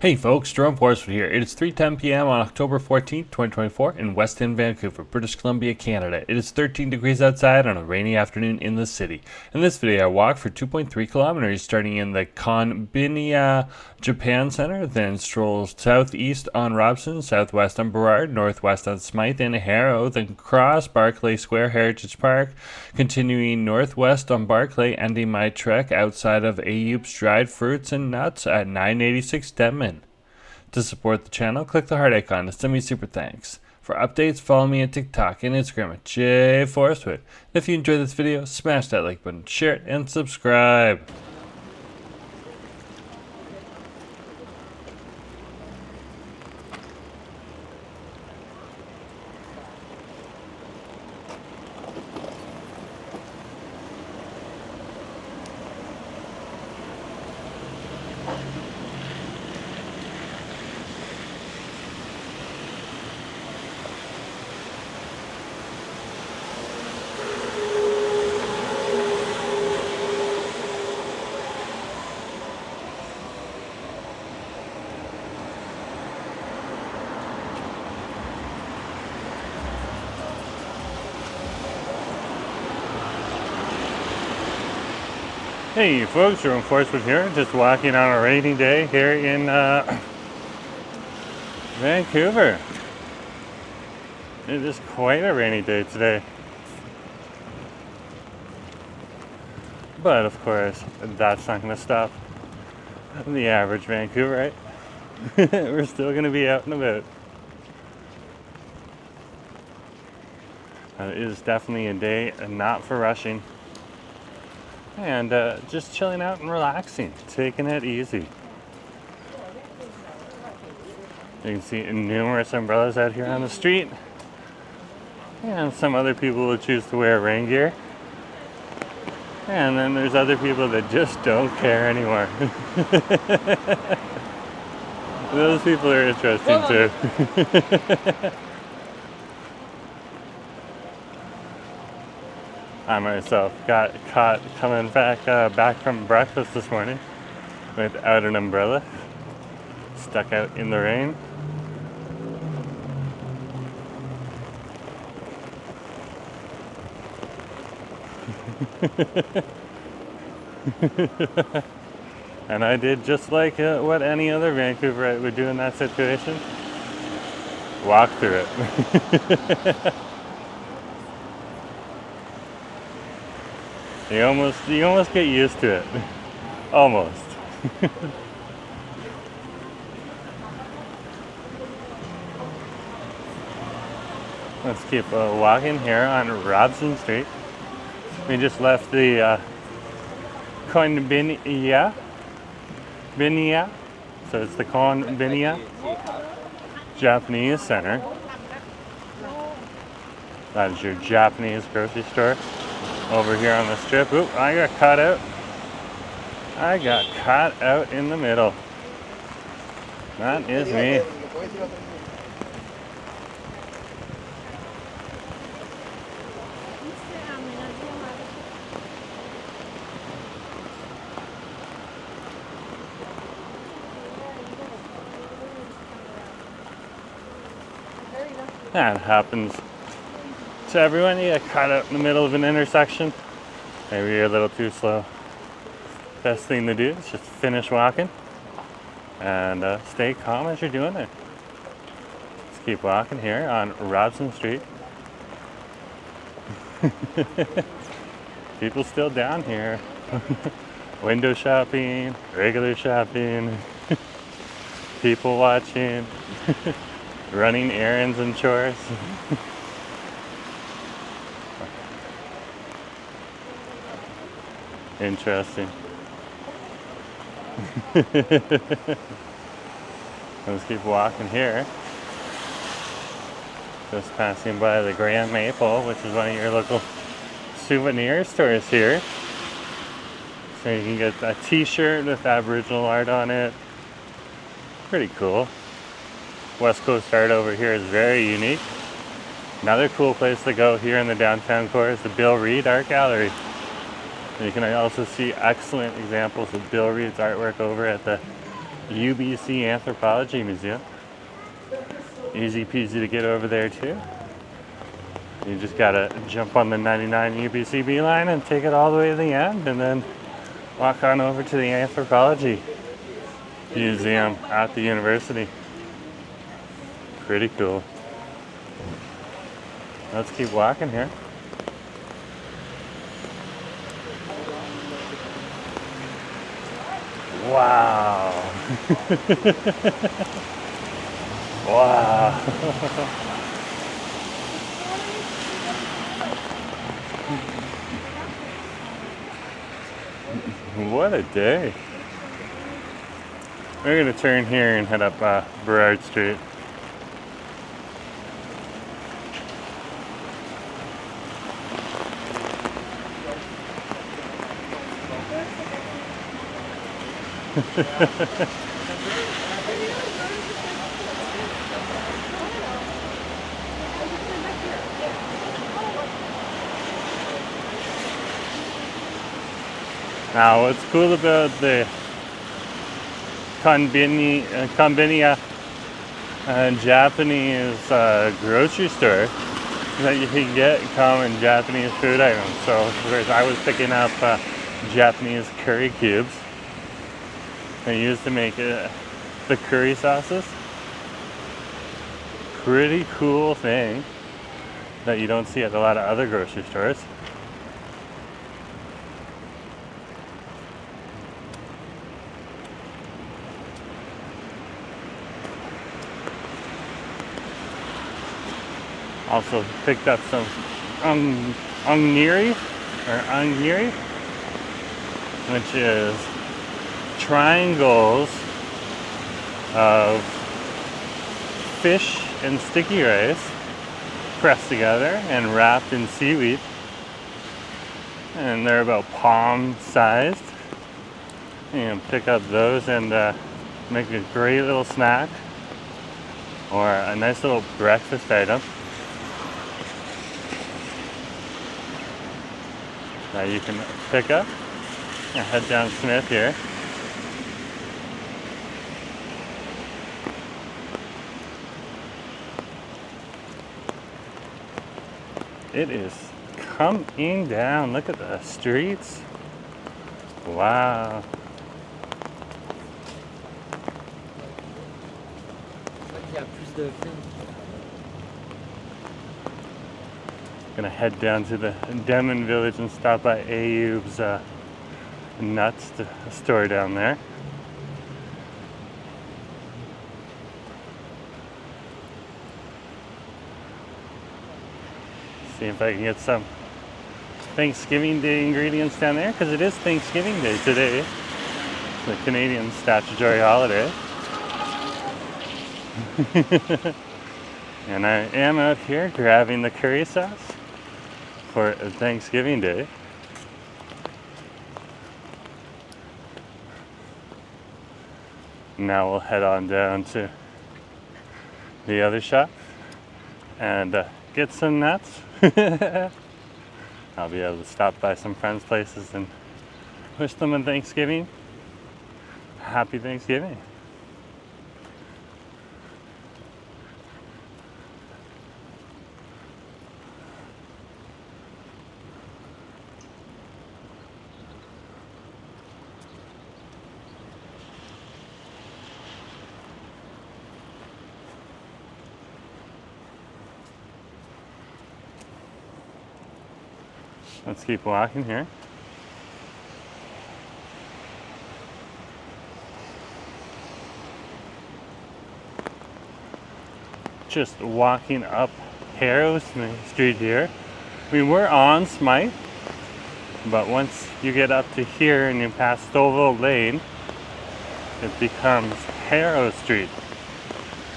Hey folks, Jerome Forestwood here. It is 3:10 p.m. on October 14th, 2024 in West End, Vancouver, British Columbia, Canada. It is 13 degrees outside on a rainy afternoon in the city. In this video, I walked for 2.3 kilometers starting in the Konbinia Japan Center, then stroll southeast on Robson, southwest on Burrard, northwest on Smythe and Harrow, then cross Barclay Square Heritage Park, continuing northwest on Barclay, ending my trek outside of Ayoub's Dried Fruits and Nuts at 986 Denman. To support the channel, click the heart icon to send me super thanks. For updates, follow me on TikTok and Instagram at jforestwood. If you enjoyed this video, smash that like button, share it, and subscribe. Hey folks, Jerome Forestwood here, just walking on a rainy day here in Vancouver. It is quite a rainy day today. But of course, that's not going to stop the average Vancouverite. We're still going to be out and about. It is definitely a day not for rushing. And just chilling out and relaxing, taking it easy. You can see numerous umbrellas out here on the street. And some other people will choose to wear rain gear. And then there's other people that just don't care anymore. Those people are interesting too. I myself got caught coming back from breakfast this morning without an umbrella, stuck out in the rain. And I did just like what any other Vancouverite would do in that situation. Walk through it. You almost get used to it. Almost. Let's keep walking here on Robson Street. We just left the Konbinia. So it's the Konbinia Japanese Center. That is your Japanese grocery store. Over here on the strip. Oop, I got caught out. I got caught out in the middle. That is me. That happens to everyone. You get caught out in the middle of an intersection. Maybe you're a little too slow. Best thing to do is just finish walking and stay calm as you're doing it. Let's keep walking here on Robson Street. People still down here. Window shopping, regular shopping, people watching, running errands and chores. Interesting. Let's keep walking here. Just passing by the Grand Maple, which is one of your local souvenir stores here. So you can get a t-shirt with Aboriginal art on it. Pretty cool. West Coast art over here is very unique. Another cool place to go here in the downtown core is the Bill Reid Art Gallery. And you can also see excellent examples of Bill Reid's artwork over at the UBC Anthropology Museum. Easy peasy to get over there too. You just gotta jump on the 99 UBCB line and take it all the way to the end, and then walk on over to the Anthropology Museum at the university. Pretty cool. Let's keep walking here. Wow. Wow. What a day. We're going to turn here and head up Burrard Street. Now, what's cool about the Konbini Japanese grocery store is that you can get common Japanese food items. So, I was picking up Japanese curry cubes. They used to make the curry sauces. Pretty cool thing that you don't see at a lot of other grocery stores. Also picked up some onigiri, which is triangles of fish and sticky rice pressed together and wrapped in seaweed. And they're about palm sized. You can pick up those and make a great little snack or a nice little breakfast item that you can pick up and head down Smith here. It is coming down. Look at the streets. Wow. Gonna head down to the Denman Village and stop by Ayoub's nuts store down there. See if I can get some Thanksgiving Day ingredients down there, because it is Thanksgiving Day today, the Canadian statutory holiday. And I am out here grabbing the curry sauce for Thanksgiving Day. Now we'll head on down to the other shop and get some nuts. I'll be able to stop by some friends' places and wish them a Thanksgiving. Happy Thanksgiving. Let's keep walking here. Just walking up Harrow Street here. We were on Smythe, but once you get up to here and you pass Stouffville Lane, it becomes Harrow Street.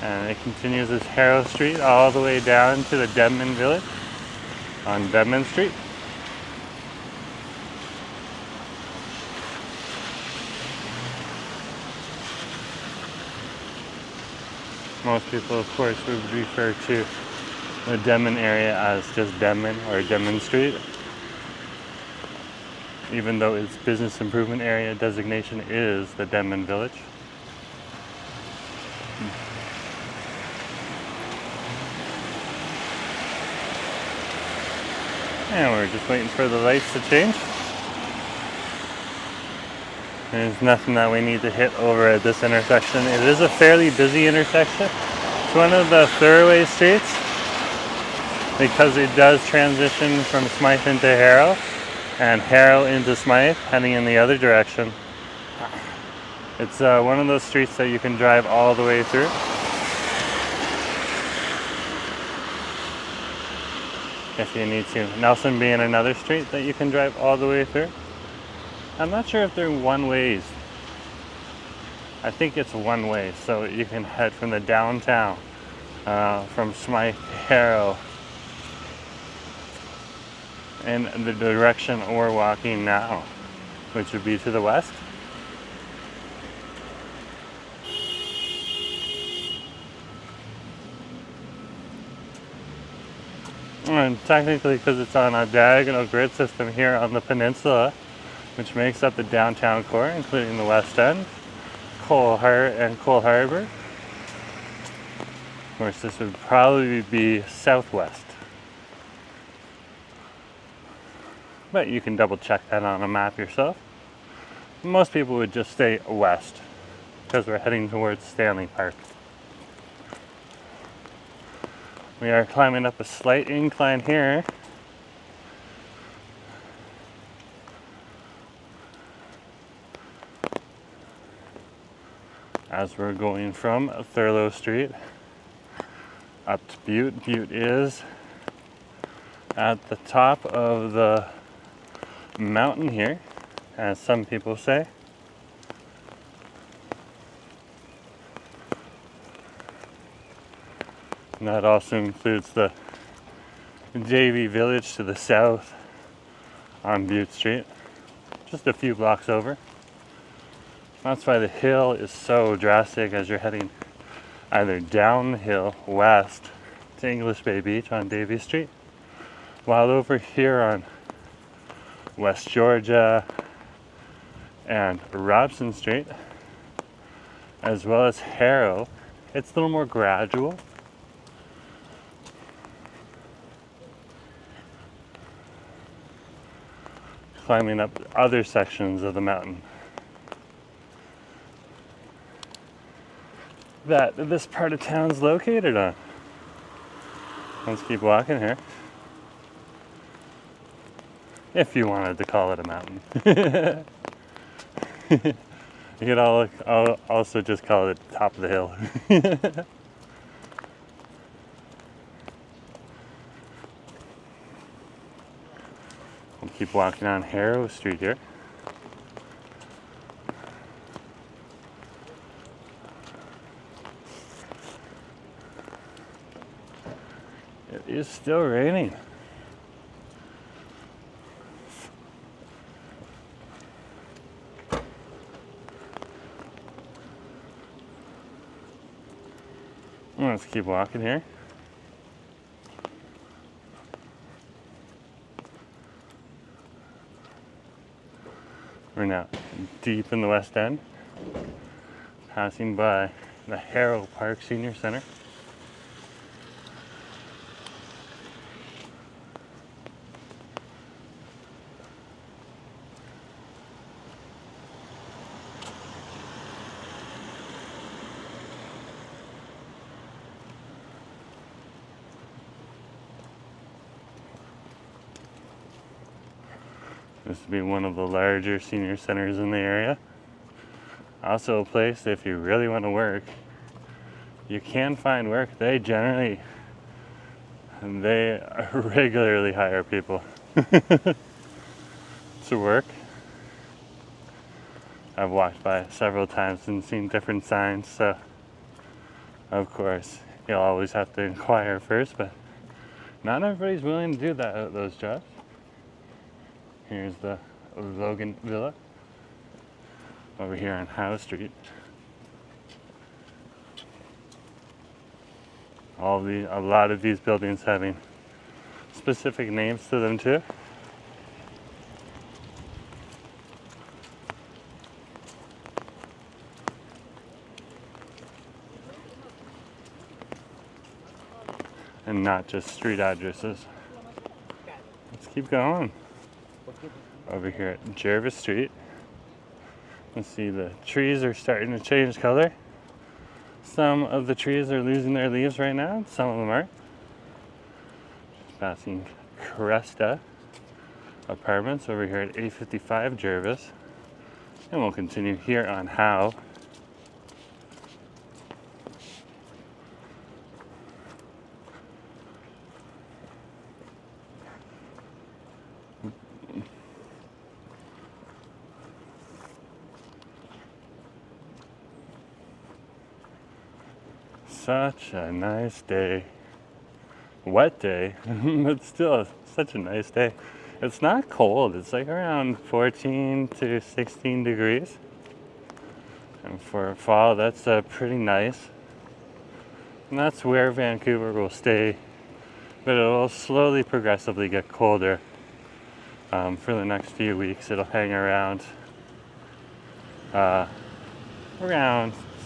And it continues as Harrow Street all the way down to the Denman Village on Denman Street. Most people, of course, would refer to the Denman area as just Denman or Denman Street, even though its business improvement area designation is the Denman Village. And we're just waiting for the lights to change. There's nothing that we need to hit over at this intersection. It is a fairly busy intersection. It's one of the thoroughway streets because it does transition from Smythe into Harrow and Harrow into Smythe, heading in the other direction. It's one of those streets that you can drive all the way through. If you need to. Nelson being another street that you can drive all the way through. I'm not sure if they're one ways. I think it's one way, so you can head from the downtown, from Smythe to Harrow, in the direction we're walking now, which would be to the west. And technically, because it's on a diagonal grid system here on the peninsula, which makes up the downtown core, including the West End, Cole Harbour. Of course, this would probably be southwest. But you can double check that on a map yourself. Most people would just stay west, because we're heading towards Stanley Park. We are climbing up a slight incline here. As we're going from Thurlow Street up to Butte. Butte is at the top of the mountain here, as some people say. And that also includes the JV Village to the south on Butte Street, just a few blocks over. That's why the hill is so drastic as you're heading either downhill west to English Bay Beach on Davie Street, while over here on West Georgia and Robson Street, as well as Harrow, it's a little more gradual. Climbing up other sections of the mountain that this part of town's located on. Let's keep walking here. If you wanted to call it a mountain. You could also just call it top of the hill. We'll keep walking on Harrow Street here. It is still raining. Let's keep walking here. We're now deep in the West End, passing by the Harrow Park Senior Center. This would be one of the larger senior centers in the area. Also a place, if you really want to work, you can find work. They regularly hire people to work. I've walked by several times and seen different signs, so of course you'll always have to inquire first, but not everybody's willing to do those jobs. Here's the Logan Villa over here on Howe Street. A lot of these buildings having specific names to them too. And not just street addresses. Let's keep going. Over here at Jervis Street. You see the trees are starting to change color. Some of the trees are losing their leaves right now, some of them aren't. Just passing Cresta Apartments over here at 855 Jervis. And we'll continue here on Howe. Such a nice day. Wet day, but still such a nice day. It's not cold, it's like around 14 to 16 degrees. And for fall, that's pretty nice. And that's where Vancouver will stay, but it will slowly, progressively get colder. For the next few weeks, it'll hang around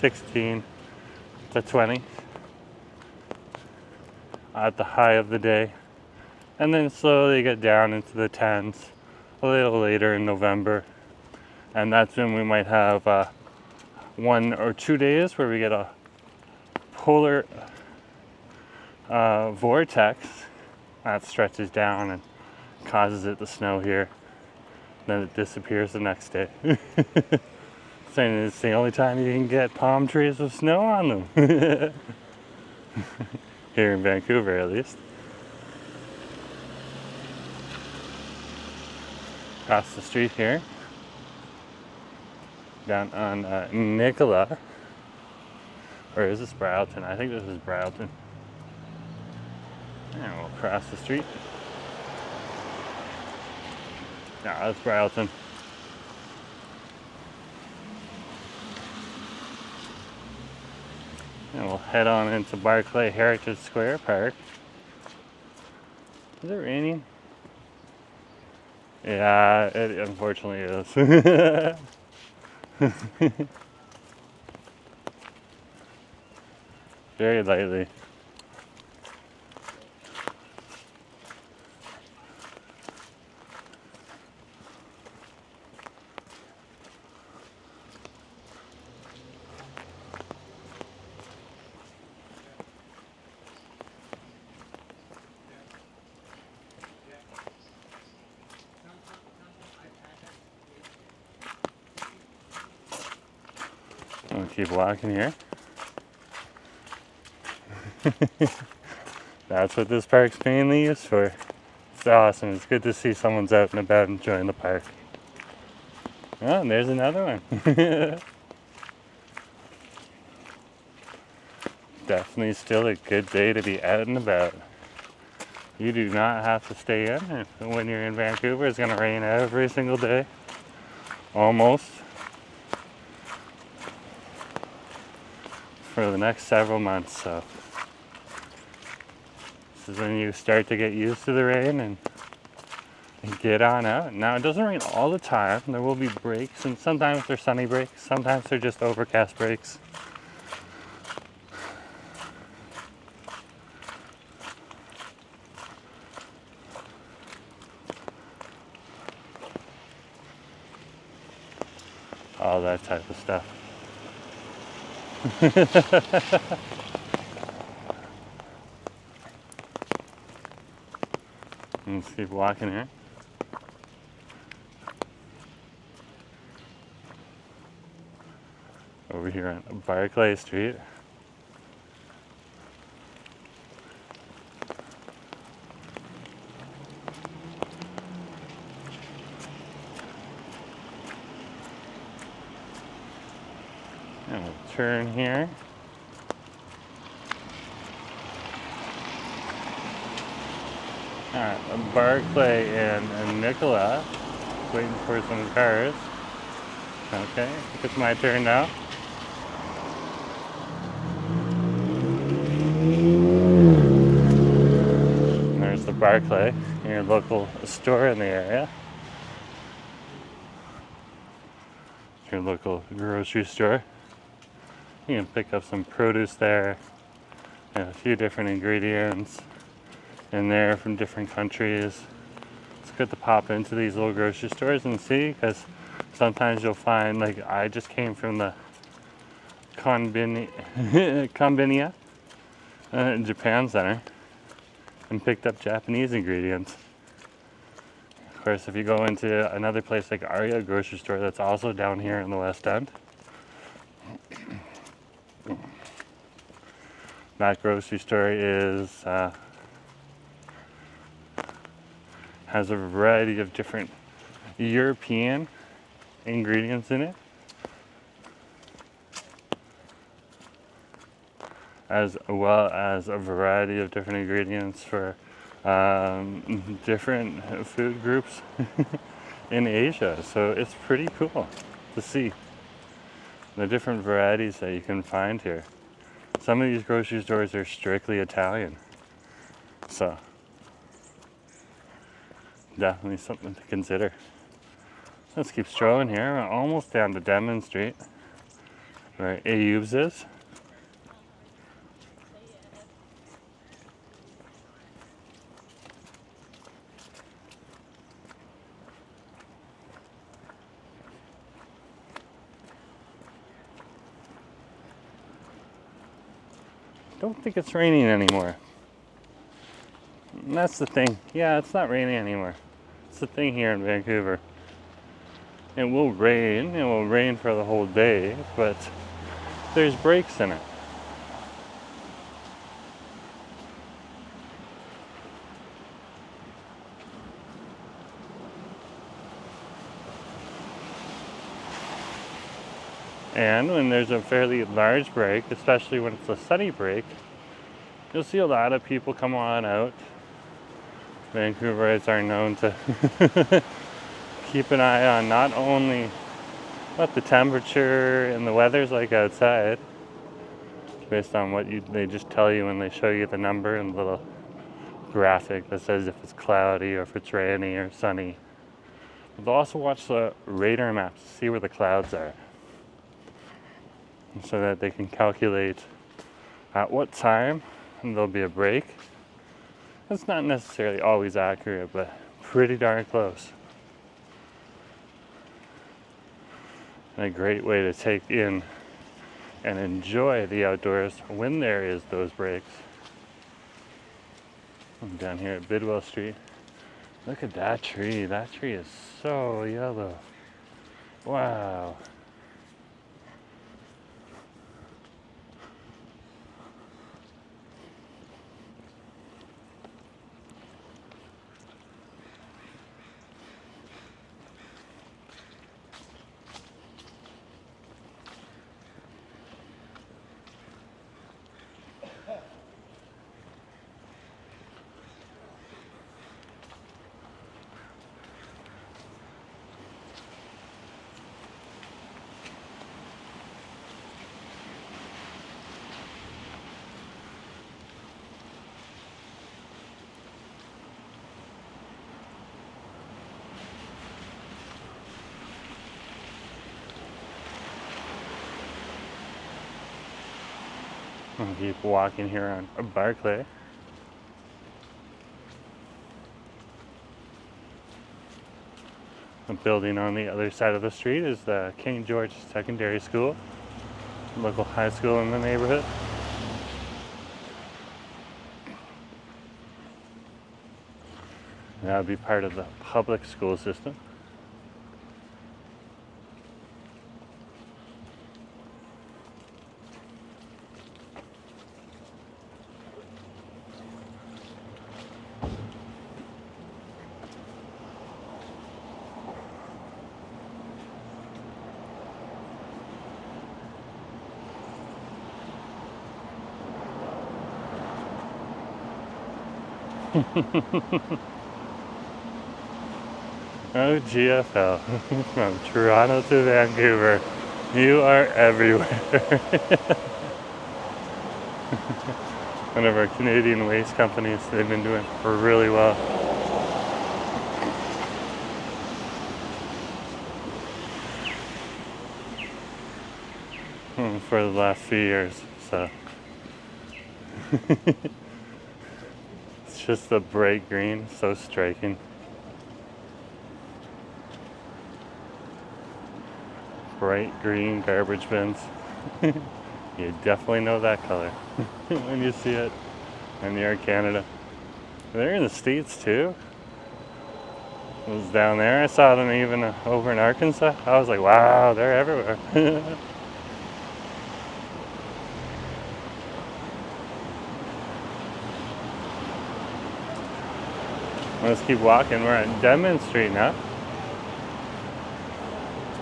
16 to 20 at the high of the day, and then slowly get down into the 10s a little later in November, and that's when we might have 1 or 2 days where we get a polar vortex that stretches down and causes it to snow here. Then it disappears the next day. Saying it's the only time you can get palm trees with snow on them. Here in Vancouver, at least. Across the street here, down on Nicola, or is this Broughton? I think this is Broughton. And we'll cross the street. No, that's Broughton. And we'll head on into Barclay Heritage Square Park. Is it raining? Yeah, it unfortunately is. Very lightly. We'll keep walking here. That's what this park's mainly used for. It's awesome. It's good to see someone's out and about enjoying the park. Oh, and there's another one. Definitely still a good day to be out and about. You do not have to stay in. When you're in Vancouver, it's going to rain every single day. Almost. For the next several months, so this is when you start to get used to the rain and get on out. Now, it doesn't rain all the time. There will be breaks, and sometimes they're sunny breaks, sometimes they're just overcast breaks. All that type of stuff. Let's keep walking here. Over here on Barclay Street. And we'll turn here. Alright, Barclay and Nicola. Waiting for some cars. Okay, I think it's my turn now. And there's the Barclay, your local store in the area. Your local grocery store. You can pick up some produce there and a few different ingredients in there from different countries. good to pop into these little grocery stores and see, because sometimes you'll find, like, I just came from the Konbinia Japan Center and picked up Japanese ingredients. Of course, if you go into another place like Aria grocery store that's also down here in the West End, that grocery store has a variety of different European ingredients in it, as well as a variety of different ingredients for different food groups in Asia. So it's pretty cool to see the different varieties that you can find here. Some of these grocery stores are strictly Italian, so definitely something to consider. Let's keep strolling here. We're almost down to Denman Street, where Ayoub's is. Don't think it's raining anymore. And that's the thing. Yeah, it's not raining anymore. It's the thing here in Vancouver. It will rain. It will rain for the whole day, but there's breaks in it. And when there's a fairly large break, especially when it's a sunny break, you'll see a lot of people come on out. Vancouverites are known to keep an eye on not only what the temperature and the weather's like outside, based on what they just tell you when they show you the number and the little graphic that says if it's cloudy or if it's rainy or sunny. But they'll also watch the radar maps to see where the clouds are, so that they can calculate at what time there'll be a break. It's not necessarily always accurate, but pretty darn close. And a great way to take in and enjoy the outdoors when there is those breaks. I'm down here at Bidwell Street. Look at that tree. That tree is so yellow. Wow. I'll keep walking here on Barclay. The building on the other side of the street is the King George Secondary School, local high school in the neighborhood. That would be part of the public school system. Oh, GFL. From Toronto to Vancouver. You are everywhere. One of our Canadian waste companies, they've been doing really well. For the last few years, so. It's just the bright green, so striking. bright green garbage bins. You definitely know that color when you see it in New York, Canada. They're in the States too. It was down there. I saw them even over in Arkansas. I was like, wow, they're everywhere. Let's keep walking. We're at Denman Street now.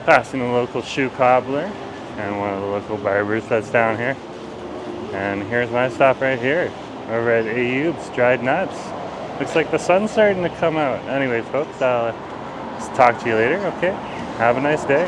Passing a local shoe cobbler and one of the local barbers that's down here. And here's my stop right here, over at Ayoub's Dried Nuts. Looks like the sun's starting to come out. Anyway, folks, I'll talk to you later, okay? Have a nice day.